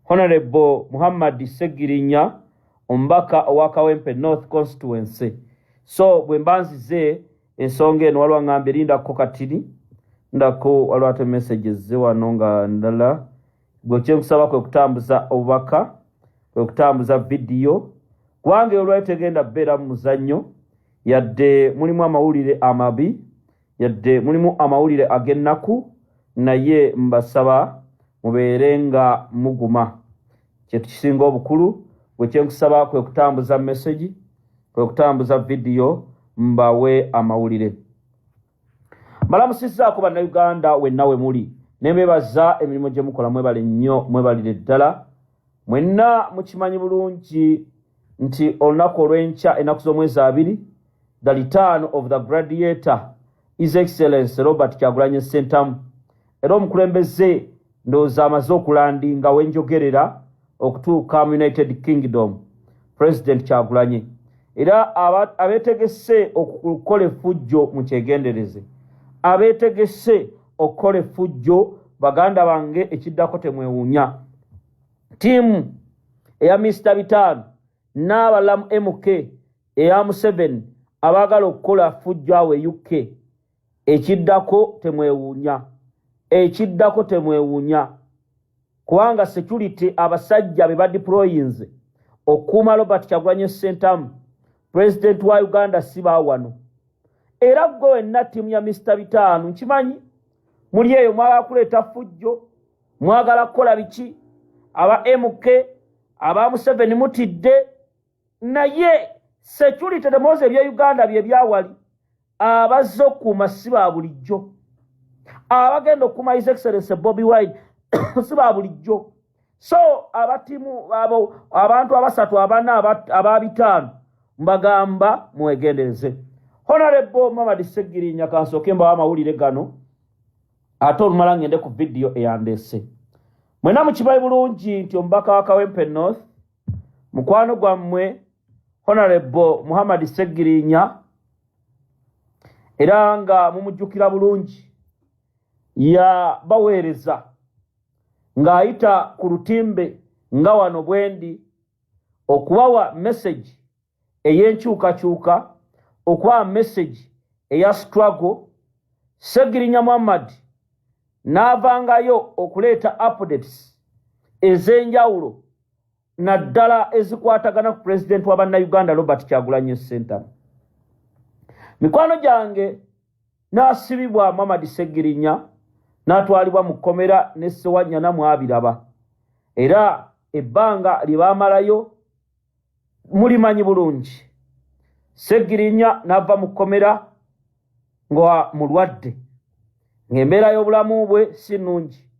Honorable Muhammad Segirinya ombaka owa Kawempe North Constituency. So bwembanzize ensonga eno waliwo ngambe lindako katiri ndako waliwo ate messages ze wano nga ndala gwe kyenkusaba kwe kutambuza obubaka kwe kutambuza video kubanga olwayo tegenda beera mu muzannyo yadde mulimu amawulire amabi yadde mulimu amawulire ag'ennaku naye mbasaba mubeere nga muguma kyetu kisinga obukulu gwe kyenkusaba kwe kutambuza message kwe kutambuza video mbawe amawulire. Mbalamusizzaako bannayuganda wenna we muli nembebaza emirimu gye mukola mwebale nnyo mwebalire ddala mwenna mukimanyi bulungi nti olunaku olw'enkya ennaku z'omwezi 2 the return of the gladiator His Excellency Robert Kyagulanyi Ssentamu era omukulembeze ndowooza amaze okulandinga wenjogerera okutuuka mu United Kingdom President Kyagulanyi era abeetegese okukola effujjo mu kyegendereze abeetegese okukola effujjo baganda bange ekiddako temwewuunya tiimu eya Mr. Bitano n'abalamu MK eya Museveni abaagala okukola effujjo awo e UK ekiddako temwewuunya ekiddako temwewuunya kubanga security abasajja be badeployinze okuuma Robert Kyagulanyi Ssentamu President wa Uganda siba wano era gwe wenna ttiimu ya Mr. Bitano nkimanyi muli eyo mwagala kuleeta ffujjo mwagala kukola biki aba MK aba Museveni mutidde naye security temoze ebya Uganda bye byawali abazze okuuma siba bulijjo abagenda okuuma His Excellency Bobi Wine siba bulijjo so abatimu abo abantu abasatu abana aba Bitano mbagamba mwegendereze. Honorable Muhammad Segirinya kansooke mbawa amawulire gano ate olumala ngende ku video eyandeese mwena mukibayi bulungi nti omubaka wa Kawempe North mukwano gwammwe Honorable Muhammad Segirinya era nga mumujjukira bulungi ya baweereza ng'ayita ku lutimbe nga wano bwendi okubawa message ey'enkyukakyuka okubawa message eya struggle. Segirinya Muhammad n'avangayo okuleeta updates ez'enjawulo naddala ezikwatagana ku President wa bannayuganda Robert Kyagulanyi Ssentamu. Mikwano gyange n'asibibwa Muhammad Segirinya n'atwalibwa mu kkomera ne Ssewanyana mwabiraba era ebbanga lye baamalayo mulimanyi bulungi. Segirinya n'ava mu kkomera nga mulwadde ng'embeera y'obulamu bwe si nnungi.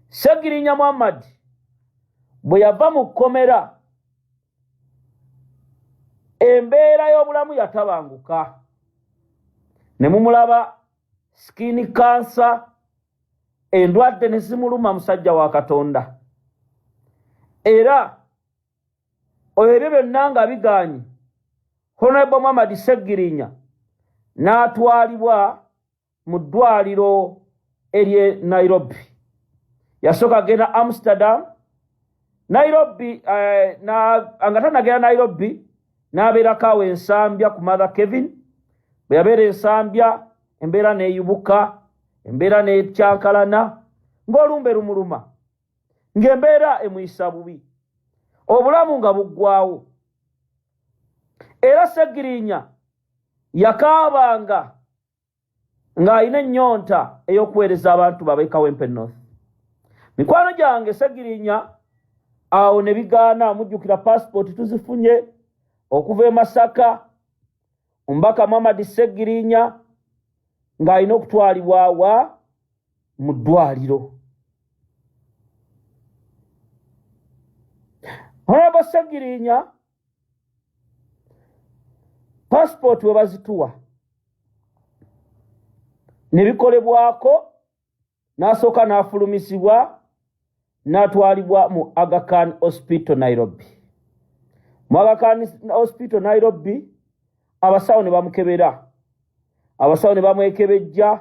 Segirinya Muhammad bwe yava mu kkomera embeera y'obulamu yatabanguka ne mumulaba skin cancer endwadde ne zimuluma musajja wa Katonda era ebyo byonna nga biganye Honorable Muhammad Segirinya n'atwalibwa mu ddwaliro ery'e Nairobi. Yasooka agenda Amsterdam Nairobi nga tanagenda Nairobi n'abeerako awo ensambya ku Mother Kevin. Bwe yabeera ensambya embeera neeyubuka embeera neekyankalana ng'olumbe lumuluma ng'embeera emuyisa bubi obulamu nga buggwawo era Segirinya yakaabanga ng'alina ennyonta ey'okuweereza abantu babe Kawempe North. Mikwano gyange Segirinya awo ne bigaana amujjukira passport tuzifunye okuva e Masaka omubaka Muhammad Segirinya ng'alina okutwalibwa wa mu ddwaliro. Honorable Segirinya passport we bazituwa ne bikolebwako n'asooka n'afulumisibwa n'atwalibwa mu Aga Khan Hospital Nairobi. Mu Aga Khan Hospital Nairobi abasawo ne bamukebera abasawo ne bamwekebejja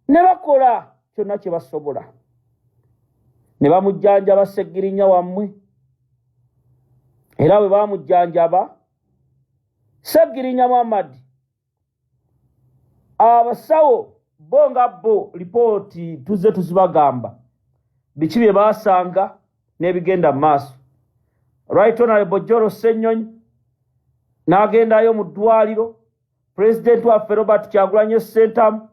ne bakola kyonna kye basobola ne bamujjanjaba Sseggirinya wammwe era bwe bamujjanjaba Sseggirinya Muhammad abasawo bo nga bo lipooti tuzze tuzibagamba biki bye baasanga n'ebigenda mu maaso. Right Honorable Joro Ssennyonyi n'agendayo mu ddwaliro, President waffe Robert Kyagulanyi Ssentamu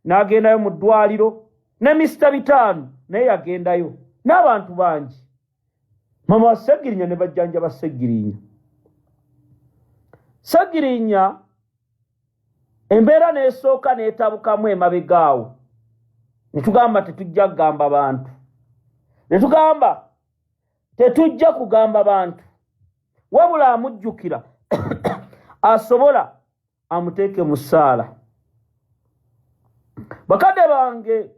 n'agendayo mu ddwaliro, ne Mr. Bitaano naye yagendayo, n'abantu bangi. Mama wa Sseggirinya ne bajjanjaba Sseggirinya. Sseggirinya embeera n'esooka n'etabukamu emabegaawo, ne tugamba tetujja kugamba bantu, ne tugamba tetujja kugamba bantu, wabula amujjukira asobola amuteeke mu ssaala. Bakadde bange,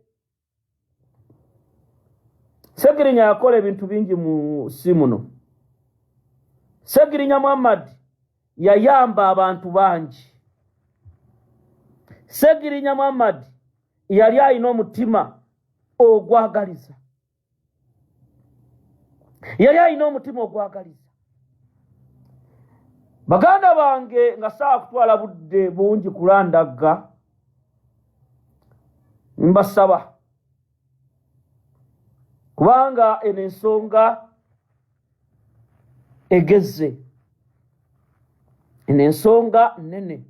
Sseggirinya yakola ebintu bingi mu si muno. Sseggirinya Muhammad yayamba abantu bangi. Sseggirinya Muhammad yali alina omutima ogwagaliza. Yali alina omutima ogwagaliza. Baganda bange nga saa kutwala budde bungi kulandagga, mbasaba kubanga eno ensonga egezze, eno ensonga nnene,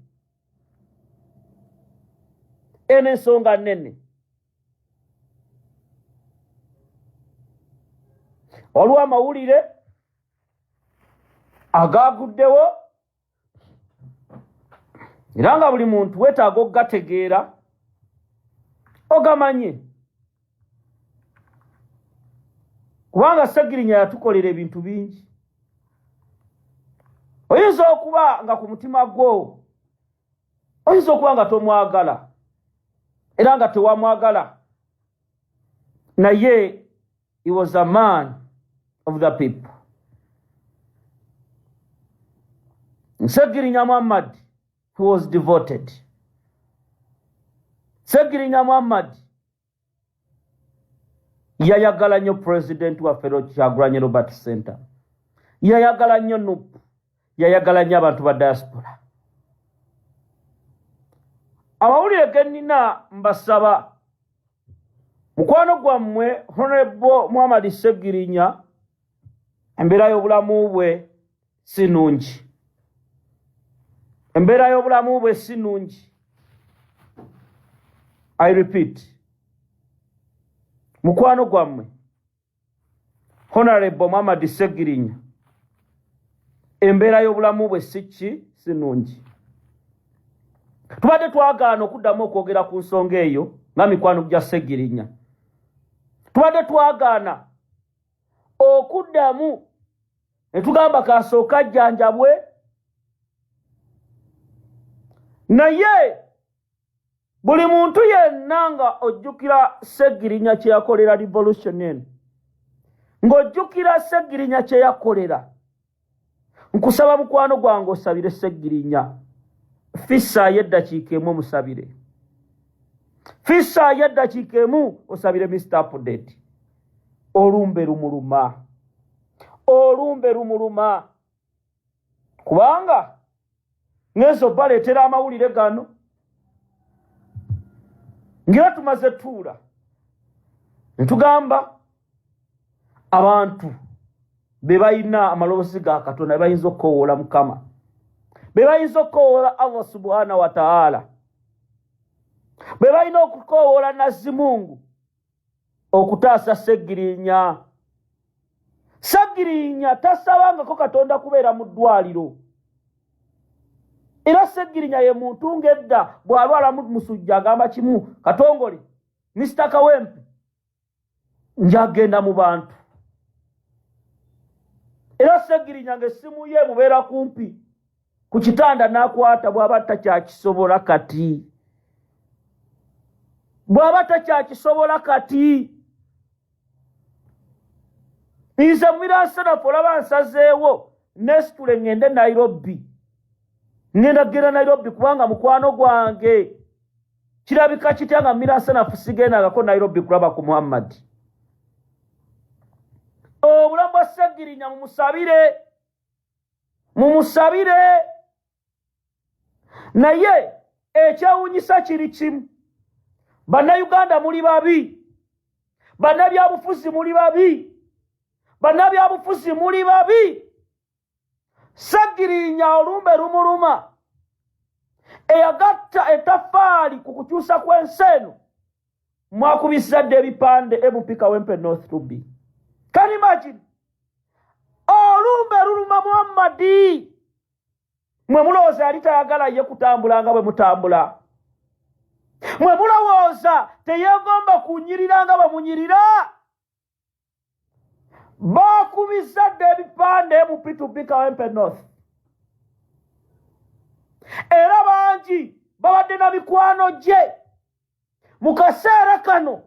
eno ensonga nnene. Waliwo amawulire agaguddewo era nga buli muntu weetaaga okugategeera ogamanye, kubanga Sseggirinya yatukolera ebintu bingi. Oyinza okuba nga ku mutima gwo, oyinza okuba nga tomwagala era nga tewamwagala, naye he was a man of the people. Sseggirinya Muhammad, he was devoted. Sseggirinya Muhammad yayagala nnyo President waffe Kyagulanyi Robert Ssentamu, yayagala nnyo Nuupu, yayagala nnyo abantu ba diaspora. Amawulire ge nnina mbasaba mukwano gwammwe Honorable Muhammad Sseggirinya, embeera y'obulamu bwe si nnungi, embeera y'obulamu bwe si nnungi. I repeat, mukwano gwammwe Honorable Muhammad Sseggirinya, embeera y'obulamu bwe si nnungi. Tubadde twagaana okuddamu okwogera ku nsonga eyo nga mikwano gya Sseggirinya. Tubadde twagaana okuddamu ne tugamba kasooka ajjanjabwe, naye buli muntu yenna nga ojjukira Sseggirinya kye yakolera revolution eno, ng'ojjukira Sseggirinya kye yakolera, nkusaba mukwano gwange osabire Sseggirinya. Fissaayo eddakiika emu omusabire, fissaayo eddakiika emu osabire Mr. Update. Olumbe lumuluma, olumbe lumuluma, kubanga ngezo baleetera amawulire gano ngira tumaze tuula ne tugamba abantu be balina amaloboozi ga Katonda, be bayinza okukoowoola Mukama, be bayinza okukoowoola Allah subhanahu wa ta'ala, be balina okukoowoola Nazimungu okutaasa Sseggirinya. Sseggirinya tasabangako Katonda kubeera mu ddwaliro, era Sseggirinya ye muntu ng'edda bw'alwala musujja agamba kimu, Katongole Mr. Kawempe njagenda mu bantu. Era Sseggirinya ng'essimu ye mubeera kumpi ku kitanda n'akwata bw'aba takyakisobola kati, bw'aba takyakisobola kati. Nze miransanafu olaba nsazeewo nesitule ngende Nairobi, ngenda genda Nairobi kubanga mukwano gwange kirabika kitya nga miransanafu sigendangako Nairobi kulaba ku Muhammad. obulamu bwa Sseggirinya mumusabire naye ekyewuunyisa kiri kimu bannayuganda muli babi bannabyabufuzi muli babi Sseggirinya olumbe lumuluma eyagatta ettaffaali ku kukyusa kw'ensi eno mwakubizadde ebipande MP Kawempe North to be. Can you imagine? Olumbe luluma Muhammadi mwe mulowooza yali tayagala ye kutambula nga bwe mutambula mwe mulowooza teyeegomba kunyirira nga bwe munyirira baakubizadde ebipande MP to be Kawempe North era bangi babadde na mikwano gye mu kaseera kano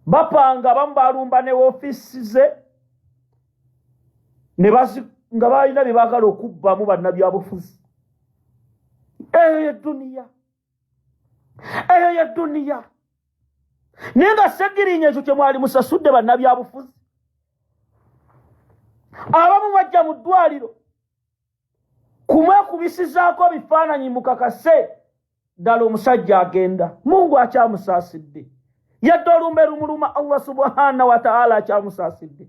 bapanga bamu balumba ne ofiisi ze ne nga balina bye baagala okubbamu bannabyabufuzi eyo ye duniya naye nga Sseggirinya ekyo kye mwali musasudde bannabyabufuzi abamu bajja mu ddwaliro kumwekubisizaako bifaananyi mukakase ddala omusajja agenda Mungu akyamusaasidde yadde olumbe lumuluma Allah subhanahu wa ta'ala akyamusaasidde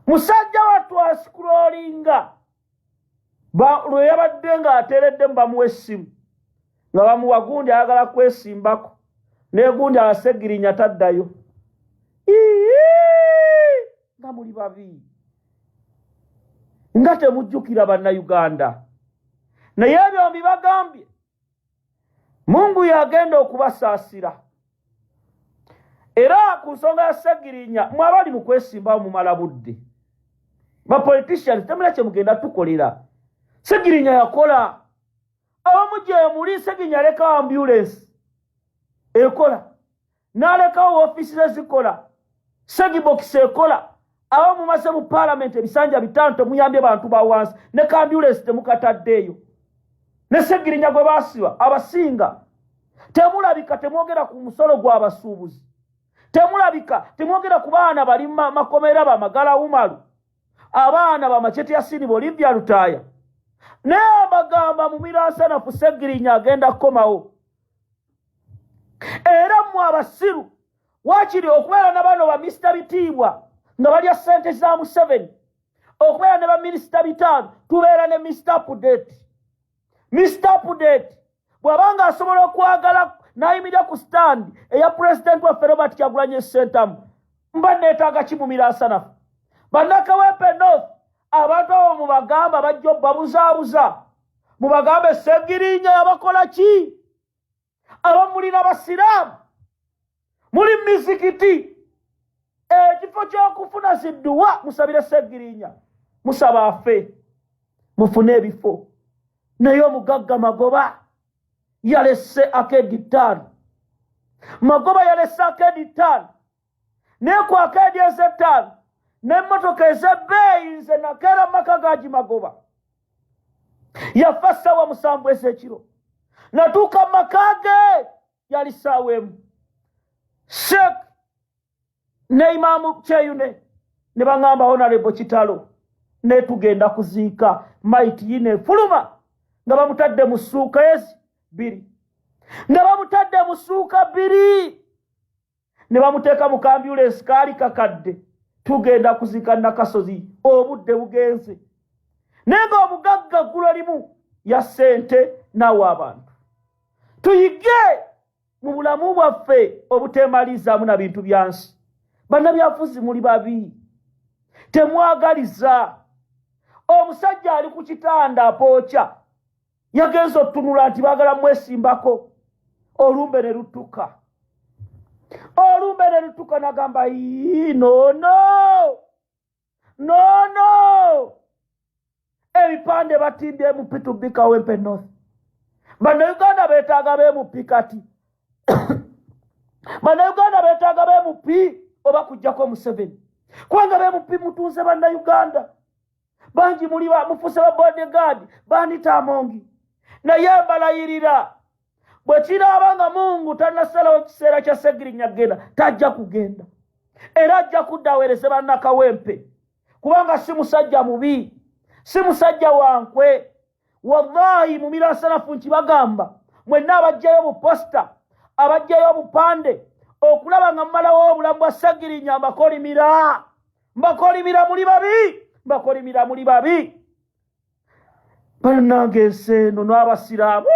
musajja wattu asikulolinga lwe yabadde nga ateeredde mu bamuwa essimu nga bamuwa gundi ayagala kwesimbako naye gundi Sseggirinya taddayo nga muli babi nga temujjukira bannayuganda naye ebyo mbibagambye Mungu yagenda okubasaasira era ku nsonga ya Sseggirinya mwabali mu kwesimbawo mumala budde bapoliticians temula kye mugenda tukolera Sseggirinya yakola abamu gye muli Sseggirinya alekawo ambulance ekola n'alekawo ofiisi ze zikola Segibox ekola abamu mumaze mu parliament ebisanja bitanto muyambye bantu ba wansi ne ka ambulance temukataddeeyo ne Sseggirinya gwe baasiba abasinga temulabika temwogera ku musolo gw'abasuubuzi temwogera ku baana bali makomera bamagala Umaru abaana bamacheti ya Sinibo Olivia Lutaya naye bagamba mu miransanafu Sseggirinya agenda kukomawo era mu abasiru wakiri okubeera n'abano ba Mr. Bitiibwa nga balya ssente za Museveni okubeera ne baminisita 5 tubeera ne Mr. Pudeti bw'abanga asobola okwagala n'ayimirira ku stand eya President waffe Robert Kyagulanyi Ssentamu mba neetaaga ki mu miransanafu bannakawempe North abantu abo mubagamba bajja obbabuzaabuza mubagambe Sseggirinya yabakola ki abamulina basiraamu muli mizikiti ekifo ky'okufuna zidduwa musabire Sseggirinya musaba afe mufune ebifo naye omugagga Magoba yalese akedi 5 Magoba yalese akedi 5 naye ku akedi eze 5 n'emmotoka ez'ebbeeyi nze nakeera maka gagi Magoba yafa ssaawa 7 ez'ekiro natuuka maka ge yali ssaawa emu Sheikh ne Imaamu Kyeyune ne baŋŋamba Honorable Kitalo ne tugenda kuziika maiti yine fuluma nga bamutadde mu ssuuka ezi 2 ne bamuteeka mu ambulance kaali kakadde tugenda kuziika Nakasozi obudde bugenze naye nga omugagga ggulo limu ya ssente n'awa abantu tuyige mu bulamu bwaffe obuteemalizaamu na bintu byansi bannabyafuzi muli babi temwagaliza omusajja ali ku kitanda apookya yagenza otunula nti baagala mwesimbako olumbe ne lutuka n'agamba no ebipande batimbye mu P2B Kawempe North bannayuganda beetaaga beemupi kati bannayuganda beetaaga beemupi oba kujjako Museveni kubanga beemupi mutunze bannayuganda bangi muli mufuse ba bodyguard bandita amongi naye mbalayirira bwe kiraaba nga Mungu tannasalawo kiseera kya Sseggirinya genda tajja kugenda era ajja kudda aweereze bannakawempe kubanga si musajja mubi si musajja wankwe. Wallahi mu mirasanafu nkibagamba mwenna abajjayo buposta abajjayo obupande okulaba nga mmalawo obulamu bwa Ssegirinya mbakolimira muli babi mbakolimira muli babi. Bannange enseeno n'abasiraamu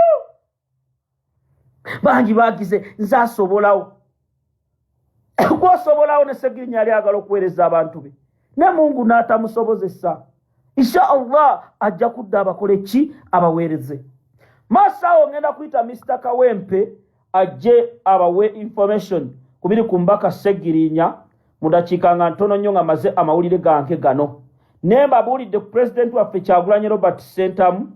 bangi bagize nze asobolawo gwosobolawo ne Ssegirinya yali agala okuweereza abantu be ne Mungu n'atamusobozesa. Insha Allah ajja kudda abakole ki abaweereze. Masawo ngenda kuyita Mr. Kawempe ajje abawe information kubiri kumbaka Ssegirinya mu dakiika nga ntono nnyo nga maze amawulire ganke gano. Nemba bulidde ku President waffe Kyagulanyi Robert Sentamu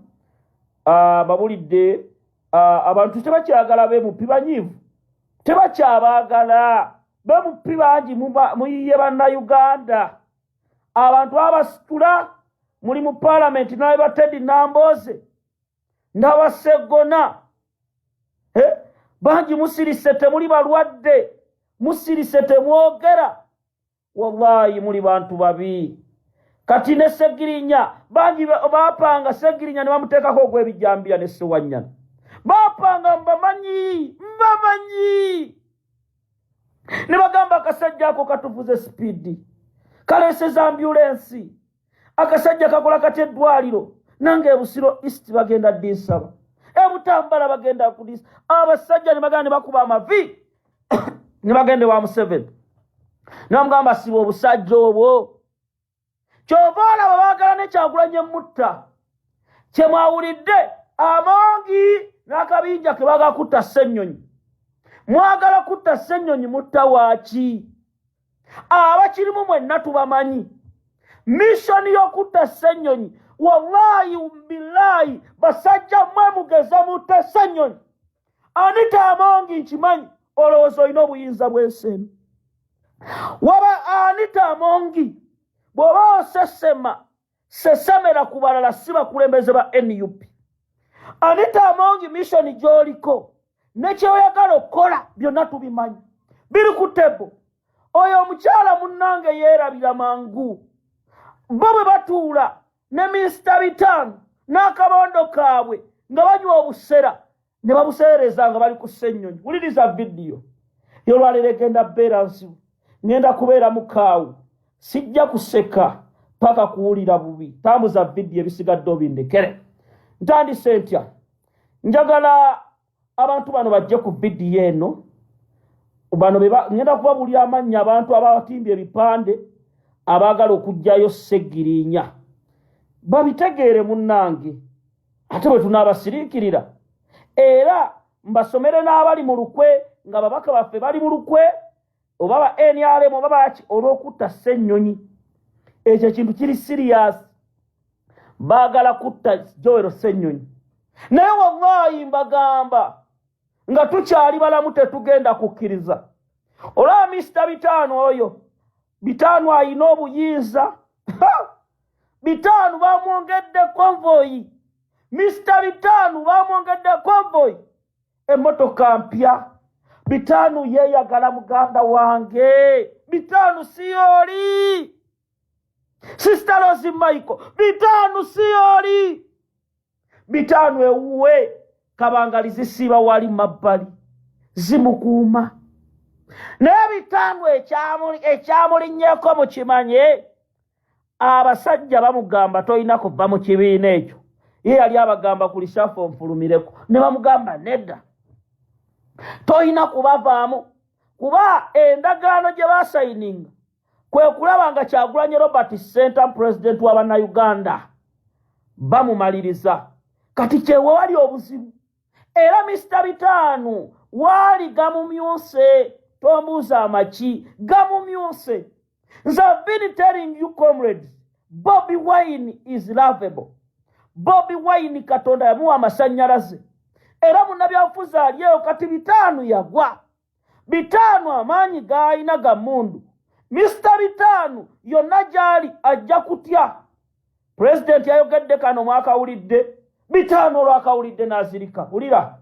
babulidde abantu tebakyagala bemupi banyiivu tebakyabaagala bemupi bangi muyiye bannayuganda abantu abasitula muli mu parliament naye ba Teddy Namboze n'abaseggona bangi musirise temuli balwadde musirise temwogera wallahi muli bantu babi. Kati ne Ssegirinya bangi baapanga Ssegirinya ne bamuteekako ogw'ebijambiya ne Ssewanyana baapanga mbamanyi ne bagamba akasajja ako katuvuze speedi kaleeseza ambulensi akasajja kakola kati eddwaliro nange ebusiro east bagenda ddisaba ebutambala bagenda kudisa abasajja ne bagenda ne bakuba amavi ne bagende wa Museveni ne bamugamba siba obusajja obwo kyova olaba baagala ne Kyagulanyi mutta kyemwawulidde amangi n'akabinja ke baagala kutta Ssennyonyi. Mwagala kutta Ssennyonyi mutta waaki? Abakirimu mwenna tubamanyi mission y'okutta Ssennyonyi wallahi billahi basajja mmwe mugeza mutta Ssennyonyi. Anita Amongi nkimanyi olowooza olina obuyinza bw'ensi waba Anita Amongi bw'oba osesema sesemera ku balala si bakulembeze ba NUP. Anita Amongi mission gy'oliko ne kyoyagala okukola byonna tubimanyi biri ku tebo. Oyo omukyala munnange yeerabira mangu bo bwe batuula ne Mr. Bitano n'akabondo kaabwe nga banywa obusera ne babuseereza nga bali ku Ssennyonyi. Wuliriza vidiyo yolwalero egenda beera nsibu ngenda kubeera mukaawu sijja kuseka paka kuwulira bubi. Tambuza vidiyo ebisigadde obindekere. Ntandise ntya njagala abantu bano bajje ku vidiyo eno bano ngenda kubabulya amannya abantu abatimbye ebipande abaagala okujjayo Ssegirinya babitegeere munnange ate bwe tunaabasiriikirira era mbasomere n'abali mu lukwe nga babaka baffe bali mu lukwe oba ba NRM oba baki olw'okutta Ssennyonyi. Ekyo kintu kiri serious baagala kutta Joel Ssennyonyi naye wallahi mbagamba nga tukyali balamu tetugenda kukkiriza. Olaba Mr. Bitano oyo Bitano ayina obuyinza Bitano bamwongedde convoy Mr. Bitano bamwongedde convoy emmotoka mpya. Bitano yeeyagala muganda wange. Bitano siyoli Sister Rosie Michael. Bitano siyoli Bitano ewuwe kabangali zisiba wali mabbali zimukuuma naye Bitano ekyamulinnyeko mukimanye abasajja bamugamba toyina kuva mu kibiina ekyo. Ye yali abagamba ku lishafu onfulumireko ne bamugamba nedda toyina kubavaamu kuba endagaano gye basayininga kwe kulaba nga Kyagulanyi Robert Sentamu president wa bannayuganda bamumaliriza. Kati kyewe wali obuzibu era Mr. Bitano wali gamumyuse tombuuza amaki gamumyuse. Nze I've been telling you comrades Bobi Wine is lovable. Bobi Wine Katonda yamuwa amasanyalaze era munnabyabufuzi alyeyo kati Bitano yagwa. Bitano amaanyi g'alina ga mmundu. Mr. Bitano yonna gy'ali ajja kutya. President yayogedde kano mwakawulidde Bitano olwakawulidde n'azirika. Wulira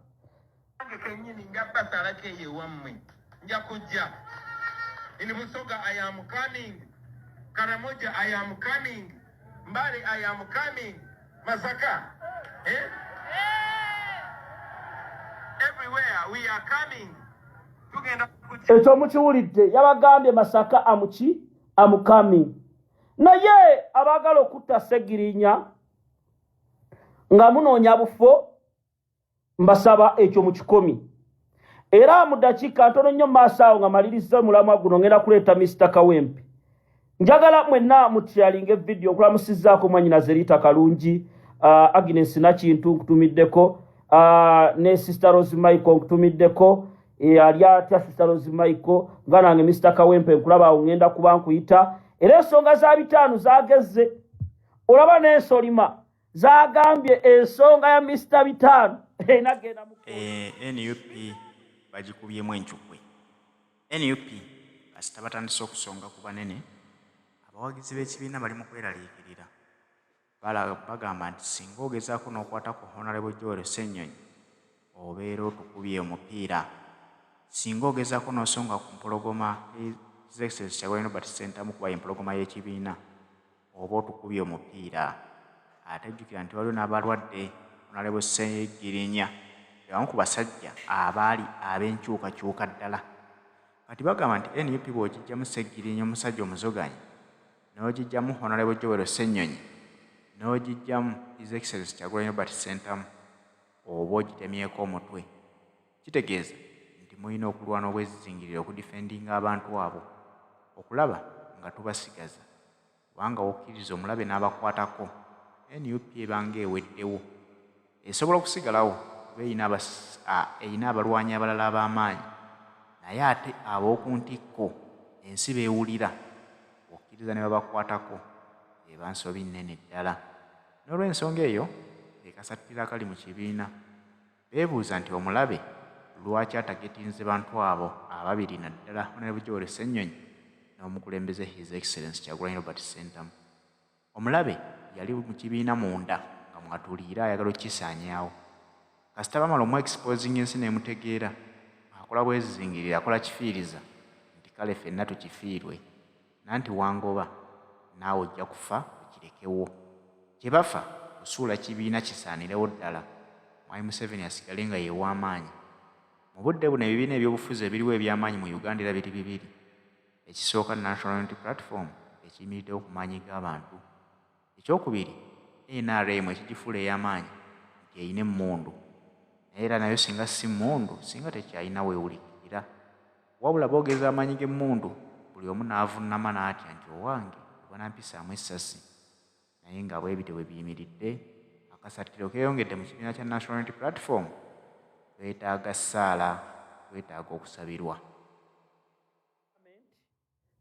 kenyini nja basala keye wammwe nja kujja In Busoga, I am coming. Karamoja, I am coming. Mbari, I am coming. Masaka. Eh? Everywhere we are coming. Ekyo mukiwulidde yabagambye Masaka amukami. Naye abagala okutta Ssegirinya nga munoonya bufo mbasaba ekyo mu kikomi. Era mu dakiika ntono nnyo maaso awo nga maliriza omulamwa guno ngenda kuleeta Mr. Kawempe. Njagala mwenna mutyalinga video nkulamusizzaako mwanyinaze Rita Kalungi, Agnes Nakintu nkutumiddeko, ne Sister Rose Michael nkutumiddeko, ali atya Sister Rose Michael, nga nange Mr. Kawempe nkulaba awo ngenda kuba nkuyita. Era ensonga za bitaano zagezze. Olaba n'ensolima zagambye ensonga ya Mr. Bitaano enagenda mu NUP bagikubyemu enkyukwe. NUP kasita batandise okusonga ku banene, abawagizi b'ekibiina bali mu kweraliikirira. Bagamba nti singa ogezaako n'okwata ku Honorable Joel Ssennyonyi obeera otukubye omupiira. Singa ogezaako n'osonga ku mpologoma His Excellency Kyagulanyi Robert Ssentamu kuba empologoma y'ekibiina oba otukubye omupiira. Ate jjukira nti waliwo n'abalwadde Honorable Ssegirinya y'abamu ku basajja abaali ab'enkyukakyuka ddala. Kati bagamba nti NUP bw'ogijjamu Ssegirinya omusajja omuzoganyi, n'ogijjamu Honorable Joel Ssennyonyi, n'ogijjamu His Excellency Kyagulanyi Robert Ssentamu, oba ogitemyeko omutwe. Kitegeeza nti mulina okulwana obwezizingirira okudifendinga abantu abo, okulaba nga tubasigaza, kubanga wokkiriza omulabe n'abakwatako NUP ebanga eweddewo. Esobola okusigalawo eyina abalwanyi abalala ab'amaanyi, naye ate ab'okuntikko ensi beewulira, okkiriza ne babakwatako eba nsobi nnene ddala. N'olw'ensonga eyo ekasatira kali mu kibiina beebuuza nti omulabe lwaki atagetinze bantu abo ababiri naddala Honorable Joel Ssennyonyi n'omukulembeze His Excellency Kyagulanyi Robert Ssentamu. Omulabe yali mu kibiina munda nga mwatuliira ayagala okukisaanyaawo. Kasita bamala omu-exposing ensi n'emutegeera, akola bwezizingirira, akola kifiiriza nti kale ffenna tukifiirwe, nanti wangoba naawe ojja kufa okirekewo. Kye bafa kusuula kibiina kisaanirewo ddala. Mwami Museveni asigale nga yeew'amaanyi. Mu budde buno ebibiina ebyobufuzi ebiriwo eby'amaanyi mu Uganda era biri bibiri. Ekisooka National Unity Platform ekiyimiriddewo ku maanyi g'abantu. Ekyokubiri NRM ekigifuula ey'amaanyi nti eyina emmundu. Naye era nayo singa si mmundu, singa tekyalina weewulikirira. Wabula boogeza amaanyi g'emmundu, buli omu n'avunnama n'atya nti owange bwanampisaamu essasi. Naye nga bwe bityo bwe biyimiridde, akasatiro keeyongedde mu kibiina kya National Unity Platform. Twetaaga ssaala, twetaaga okusabirwa.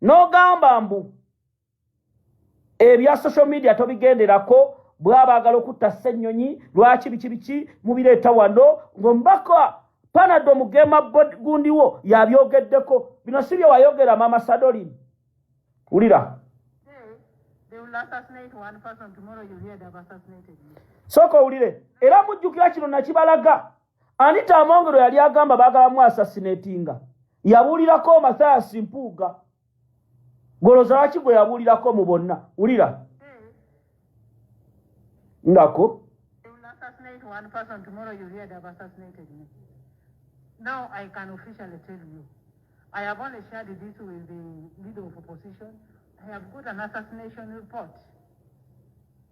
N'ogamba mbu ebya social media tobigenderako, bw'abaagala okutta Ssennyonyi lwaki biki mubireeta wano, ng'omubaka Panado Mugema gundiwo yabyogeddeko. Bino si bye wayogera Mama Sadolin. Wulira. They will assassinate one person, tomorrow you hear they've assassinated me. Soko wulire. Era mujjukira kino nakibalaga. Anita Amongero yali agamba baagala mu assassinatinga. Yabuulirako Mathias Mpuuga. Goloza lwaki gwe yabuulirako mu bonna. Wulira. Ngako. They will assassinate one person, tomorrow you hear they've assassinated me. Now I can officially tell you, I have only shared this with the leader of opposition. I have got an assassination report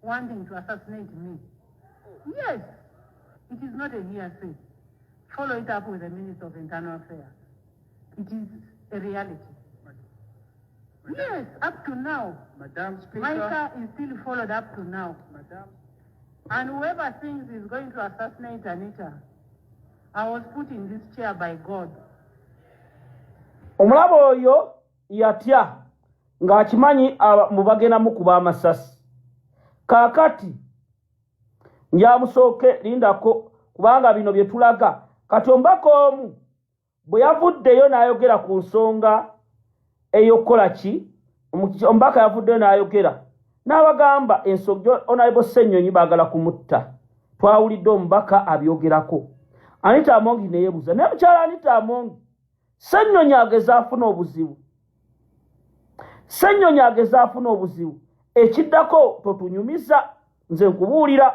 wanting to assassinate me. Yes, it is not a hearsay. Follow it up with the Minister of Internal Affairs. It is a reality. Yes, up to now. Madam Speaker. Micah is still followed up to now. Madam. And whoever thinks is going to assassinate Anita, I was put in this chair by God. Omulabo oyo yatya ng'akimanyi mubagenda mukuba amasasi. Kaakati njamusooke lindako kubanga bino bye tulaga. Kati omubaka omu bwe yavuddeyo n'ayogera ku nsonga ey'okukola ki, omubaka yavuddeyo n'ayogera n'abagamba ensonga Honorable Ssennyonyi baagala kumutta. Twawulidde omubaka abyogerako. Anita Amongi ne yeebuuza, naye mukyala Anita Amongi, Ssennyonyi ageza afuna obuzibu. Ssenyonyi ageza afuna obuzibu ekiddako totunyumiza nze nkubuulira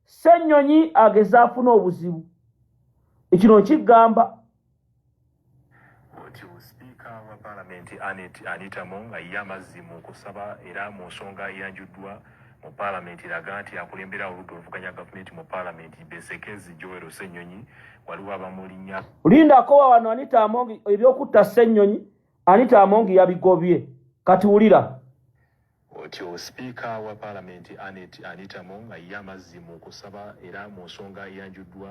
Ssenyonyi ageza afuna obuzibu ekino kigamba Speaker wa Parliament Anita Among ayamazzi mu kusaba era mu nsonga eyanjuddwa mu Parliament eraga nti akulembera oludda oluvuganya gavumenti mu Parliament Besekezi Joel Ssenyonyi waliwo abamulinnya lindako wano Anita Among ebyokutta Ssenyonyi Anita Among yabigobye kati wulira otyo Speaker wa Parliament Anita Among ayamazzi mu kusaba era mu nsonga eyanjuddwa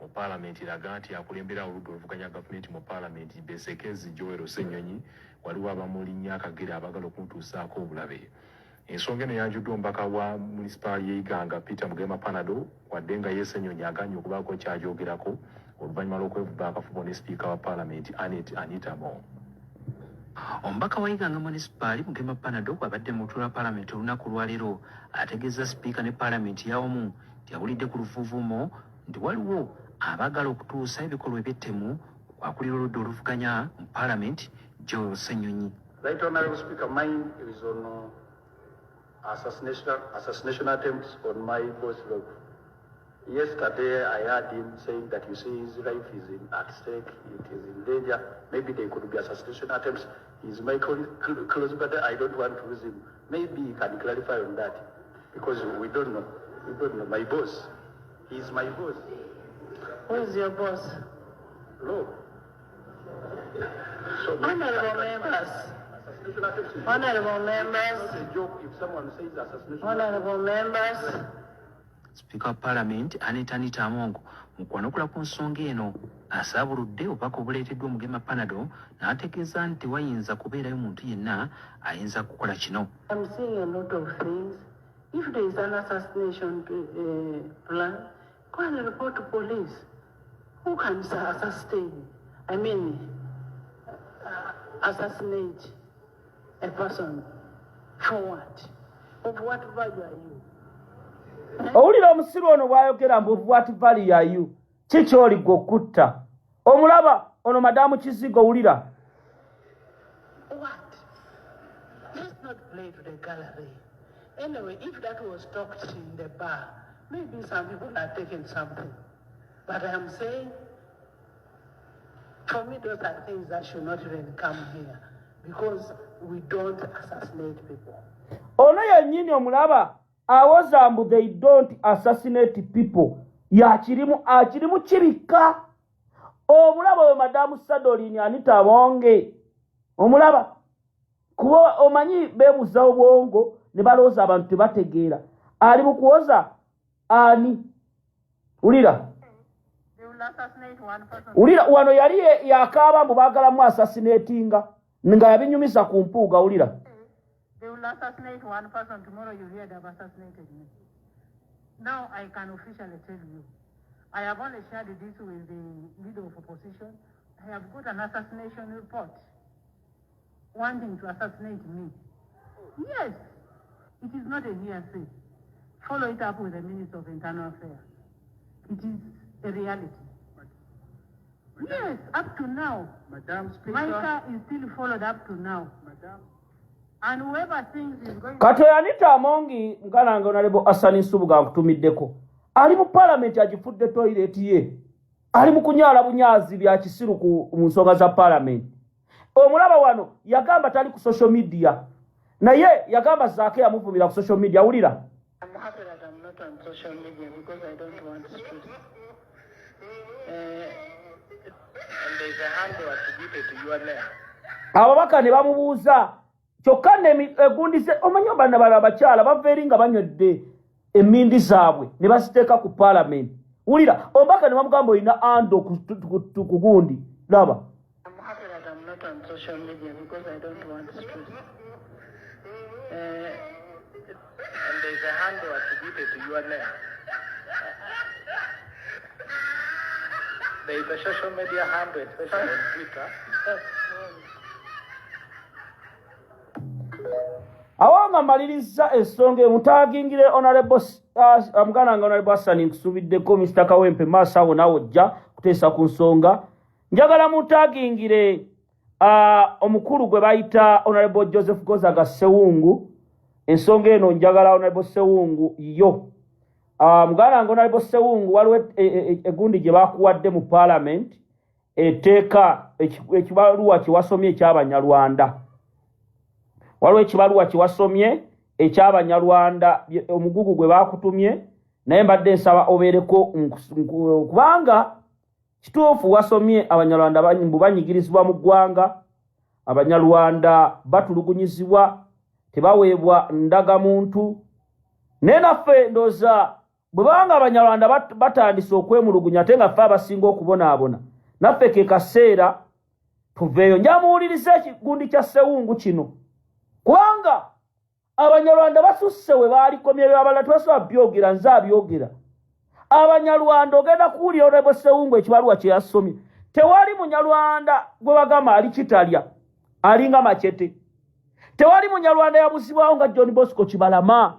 mu Parliament eraga nti akulembera oludda oluvuganya gavumenti mu Parliament Besekezi Joel Ssenyonyi waliwo abamulinnya akagere abagala okumutuusaako obulabe. Ensonga eno yanjuddwa omubaka wa munisipaali y'Iganga Peter Mugema Panado wadde nga ye Ssenyonyi aganye okubaako ky'ajogerako oluvannyuma lw'okwevuba akafubo ne Speaker wa Parliament Anita Among. Omubaka wa Iganga munisipaali Mugema Panado bw'abadde mu lutuula Parliament olunaku lwaleero ategeeza Speaker ne Parliament y'awamu nti awulidde ku luvuuvuumo nti waliwo abagala okutuusa ebikolwa eby'ettemu akulira oludda oluvuganya mu Parliament Joel Ssenyonyi. Right Honourable Speaker, mine is on assassination attempts on my boss. Yesterday I heard him saying that his life is at stake, it is in danger. Maybe there could be assassination attempts. He's my close brother. I don't want to lose him. Maybe he can clarify on that because we don't know. We don't know. My boss. He's my boss. Who is your boss? No. So Honorable members. assassination attempts. Honorable members. It's not a joke if someone says assassination. Honorable members. Speaker wa Parliament Anita Among mu kwanukula ku nsonga eno asaabuludde obubaka obuleeteddwa Mugema Panado n'ategeeza nti wayinza kubeerayo muntu yenna ayinza kukola kino. I'm seeing a lot of things. If there is an assassination plan, go and report to police. Who can assassinate a person? For what? Of what value are you? Owulira omusiru ono bw'ayogera mbu what value are you? Kikyoli gwe okutta. Omulaba ono Madamu Kizigo wulira. What? Let's not play to the gallery. Anyway, if that was talked in the bar, maybe some people are taking something. But I'm saying, for me, those are things that should not even come here because we don't assassinate people. Ono yennyini omulaba awoza mbu they don't assassinate people. Akirimu kibika. Omulaba oyo Madamu Sadolini Anita Among. Omulaba kuba omanyi beebuza obwongo ne balowooza abantu tebategeera. Ali mu kuwoza ani? Wulira. Wulira wano yali yakaaba mbu baagalamu assassinatinga nga yabinyumisa ku mpuuga wulira. They will assassinate one person. Tomorrow you hear they have assassinated me. Now I can officially tell you, I have only shared this with the leader of opposition. I have got an assassination report wanting to assassinate me. Yes, it is not a hearsay. Follow it up with the Minister of Internal Affairs. It is a reality. Yes, up to now. Madam Speaker. My car is still followed up to now. Madam. And whoever thinks is going Kati Anita Among nkanange Honorable Hassan Nsubuga akutumiddeko. Ali mu Parliament agifudde toilet ye. Ali mu kunyaala bunyazi bya kisiru mu nsonga za Parliament. Omulaba wano yagamba tali ku social media. Naye yagamba Zaake yamuvumira ku social media wulira. I'm happy that I'm not on social media because I don't want stress. And there is a handle attributed to your name. Ababaka ne bamubuuza kyokka negundise omanyi bana bala abakyala baveeri nga banywedde emmindi zaabwe ne baziteeka ku Parliament. Wulira obubaka ne bamugamba olina ando ku gundi laba. I'm happy that I'm not on social media because I don't want stress. And there is a handle attributed to your name. There is a social media handle, especially on Twitter. Awanga maliriza ensonga emutaagingire Honorable amugananga Honorable Hassan nkusubiddeko Mr. Kawempe maaso awo nawe ojja kuteesa ku nsonga. Njagala mutaagingire omukulu gwe bayita Honorable Joseph Gozaga Sewungu ensonga eno njagala Honorable Sewungu yo muganda ngo Honorable Sewungu waliwo egundi gye bakuwadde mu parliament eteeka ekibaluwa kiwasomye eky'Abanyarwanda waliwo ekibaluwa kiwasomye eky'Abanyarwanda omugugu gwe bakutumye naye mbadde nsaba obeereko kubanga kituufu wasomye Abanyarwanda banyigirizibwa mu ggwanga Abanyarwanda batulugunyizibwa tebaweebwa ndagamuntu naye naffe ndooza bwe banga Abanyarwanda batandise okwemulugunya ate nga ffe abasinga okubonaabona naffe ke kaseera tuveeyo njamuwuliriza ekigundi kya Sewungu kino kubanga Abanyarwanda basusse we baalikomye abalala tebasobola byogera nze abyogera Abanyarwanda ogenda kuwulira Honorable Sewungu ekibaluwa kye yasomye tewali Munyarwanda gwe bagamba ali kitalya alinga Machete tewali Munyarwanda yabuzibwawo nga John Bosco Kibalama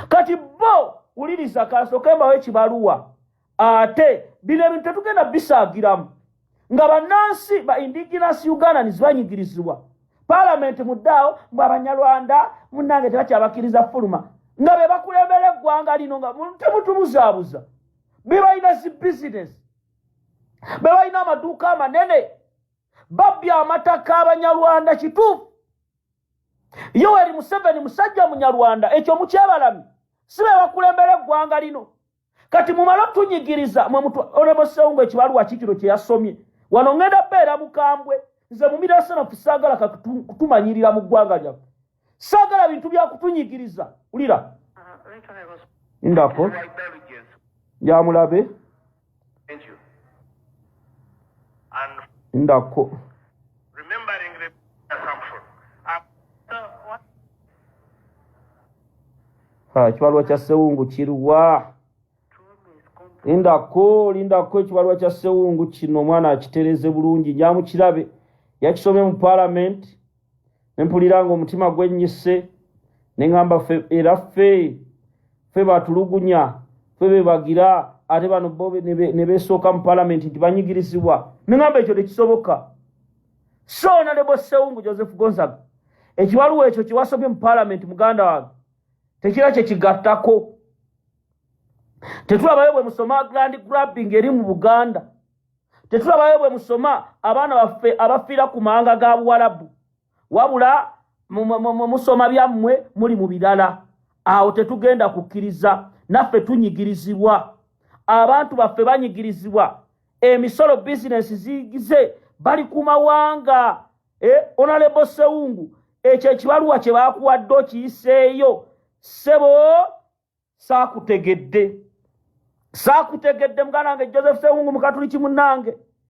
kati bo wuliriza kasooka mbawo ekibaluwa ate bino ebintu tetugenda bisaagiramu nga bannansi ba indigenous Ugandans banyigirizibwa Parliament muddaawo mbw Abanyarwanda munnange tebakyabakiriza fuluma nga be bakulembera eggwanga lino nga temutubuzaabuza be balina zi business be balina amaduuka amanene babbya amataka Abanyarwanda kituufu Yoweri Museveni musajja Munyarwanda ekyo mukyebalami si be bakulembera eggwanga lino kati mumala tunyigiriza mwe Honorable Sewungu ekibaluwa kikiro kye yasomye wano ngenda beera mukambwe nze mumirasana kusaagala kutumanyirira mu ggwanga lyaffe saagala bintu bya kutunyigiriza ulira ndako yamulabe ndako Remembering the assumption. Ekibaluwa kya Sewungu kiruwa lindako ekibaluwa kya Sewungu kino omwana akitereze bulungi njamukirabe yakisomye mu parliament nempulira nga omutima gwennyise neŋŋamba era ffe batulugunya ffe bebagira ate bano bo ne beesooka mu parliament nti banyigirizibwa neŋŋamba ekyo tekisoboka so Honorable Sewungu Joseph Gonzaga ekibaluwa ekyo kiwasomye mu parliament muganda wange tekira kye kigattako tetulabayo bwe musoma grand grabbing eri mu Buganda tetulabayo bwe musoma abaana baffe abafiira ku mahanga ga Buwarabu wabula musoma byammwe muli mu birala awo tetugenda kukkiriza naffe tunyigirizibwa abantu baffe banyigirizibwa emisolo business zigize bali ku mawanga Honorable Sewungu ekyo ekibaluwa kye baakuwadde okiyiseeyo sebo saakutegedde muganda wange Joseph Sewungu mukatuliki munnange